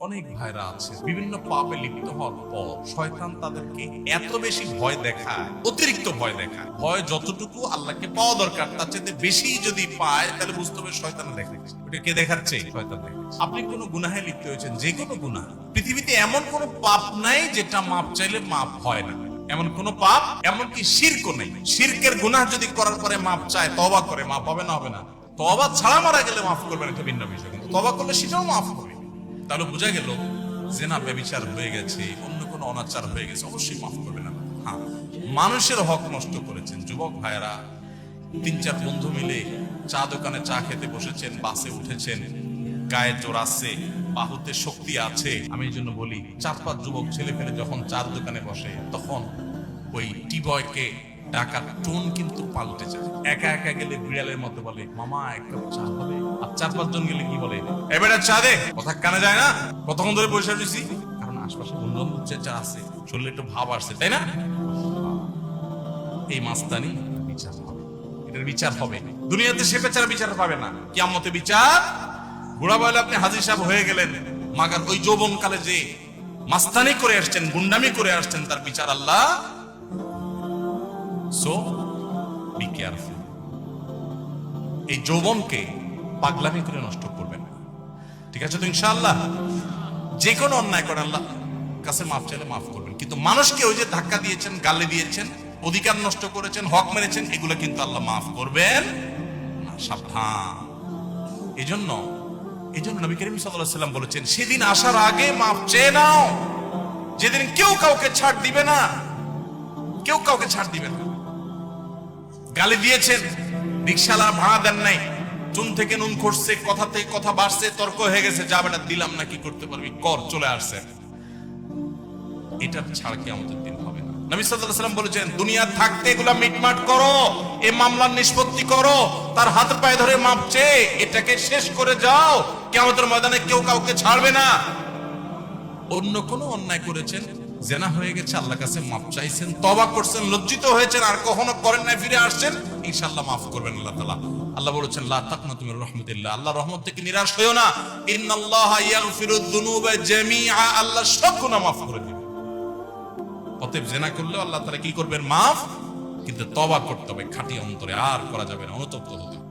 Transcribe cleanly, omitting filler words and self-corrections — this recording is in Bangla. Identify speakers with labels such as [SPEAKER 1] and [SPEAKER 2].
[SPEAKER 1] অনেক ভাইরা আছে বিভিন্ন পাপে লিপ্ত হওয়ার পর শয়তান তাদেরকে এত বেশি ভয় দেখায়, অতিরিক্ত ভয় দেখায়। ভয় যতটুকু আল্লাহকে পাওয়া দরকার তার চেয়ে বেশি যদি পায় তাহলে বুঝতে হবে শয়তান দেখাচ্ছে। ওটা কে দেখাচ্ছে? শয়তান দেখাচ্ছে। আপনি কোনো গুনাহে লিপ্ত হয়েছেন, যে কোনো গুনাহ, পৃথিবীতে এমন কোনো পাপ নাই যেটা মাপ চাইলে মাপ হয় না। এমন কোন পাপ, এমনকি শিরকও নেই। শিরকের গুনাহ যদি করার পরে মাপ চায়, তওবা করে, মাপ হবে না? হবে না। তওবা ছাড়া মারা গেলে মাফ করবেন, এটা ভিন্ন বিষয়, কিন্তু তওবা করলে সেটাও মাফ হবে। তাহলে বোঝা গেল জেনা ব্যভিচার হয়ে গেছে, অন্য কোনো অনাচার হয়ে গেছে, অবশ্যই মাফ করবে না। হ্যাঁ, মানুষের হক নষ্ট করেছেন, যুবক ভাইয়েরা 3-4 বন্ধু মিলে চা দোকানে চা খেতে বসেছেন, বাসে উঠেছেন, গায়ে জোর আছে, বাহুতে শক্তি আছে। আমি এই জন্য বলি, 4-5 যুবক ছেলে ফেলে যখন চার দোকানে বসে, তখন ওই টিবয়কে ডাকার টোন কিন্তু পাল্টে যায়। একা একা গেলে বিড়ালের মতো বলে, মামা এক কাপ চা হবে। আর 4-5 জন গেলে কি বলে, এবারে চা দে। কথা কানে যায় না? কতক্ষণ ধরে বসে রয়েছি, কারণ আশপাশে বন্ধু বান্ধব চা আছে, শরীরে একটু ভাব আসছে, তাই না? এই মাস্তানি বিচার হবে, এটার বিচার হবে। দুনিয়াতে সে বেচারা বিচার পাবে না, কিয়ামতে বিচার। বুড়া বয়লে আপনি হাজির সাহেব হয়ে গেলেন, মাগার ওই যৌবন কালে যে মাস্তানি করে আসছেন, গুন্ডামি করে আসছেন, তার বিচার আল্লাহ। So be careful. এই যৌবনকে পাগলামি করে নষ্ট করবেন না, ঠিক আছে তো? ইনশাআল্লাহ যে কোনো অন্যায় করে আল্লাহ কাছে মাফ চাইলে মাফ করবেন, কিন্তু মানুষকে ওই যে ধাক্কা দিয়েছেন, গালি দিয়েছেন, অধিকার নষ্ট করেছেন, হক মেরেছেন, এগুলো কিন্তু আল্লাহ মাফ করবেন না। সাবধান। এজন্য নবী করিম সাল্লাল্লাহু আলাইহি ওয়াসাল্লাম বলেছেন, সেদিন আসার আগে মাফ চেয়ে নাও, যেদিন কেউ কাউকে ছাড় দিবে না, কেউ কাউকে ছাড় দিবে না। গালি দিয়েছেন, রিকশালা ভাড়া দেন নাই, চুন থেকে নুন খসছে, কথা থেকে কথা বাড়ছে, তর্ক হয়ে গেছে, যা বেটা দিলাম না, কি করতে পারবি কর, চলে আসছে। এটা ছাড় কিয়ামতের দিন হবে না। নবী সাল্লাল্লাহু আলাইহি ওয়াসাল্লাম বলেছেন, দুনিয়া থাকতে এগুলা মিটমাট করো, এই মামলার নিষ্পত্তি করো, তার হাত পায়ে ধরে মাপ চেয়ে এটাকে শেষ করে যাও। কিয়ামতের ময়দানে কেউ কাউকে ছাড়বে না। অন্য কোনো অন্যায় করেছেন, জেনা হয়ে গেছে, আল্লাহর কাছে মাফ চাইছেন, তওবা করছেন, লজ্জিত হয়েছেন, আর কখনো করেন না, ফিরে আসছেন, ইনশাআল্লাহ মাফ করবেন আল্লাহ তাআলা। আল্লাহ বলেছেন, লা তাকনাতু মির রাহমাতিল্লাহ, আল্লাহর রহমত থেকে নিরাশ হয়ো না। ইন্নাল্লাহা ইয়াগফিরুয যুনুবা জামিআ, আল্লাহ সব গুনাহ মাফ করে দিবেন। অতএব জেনা করলেও আল্লাহ তাআলা কি করবেন? মাফ। কিন্তু তওবা করতে হবে খাঁটি অন্তরে, আর করা যাবে না, অনুতপ্ত হতে হবে।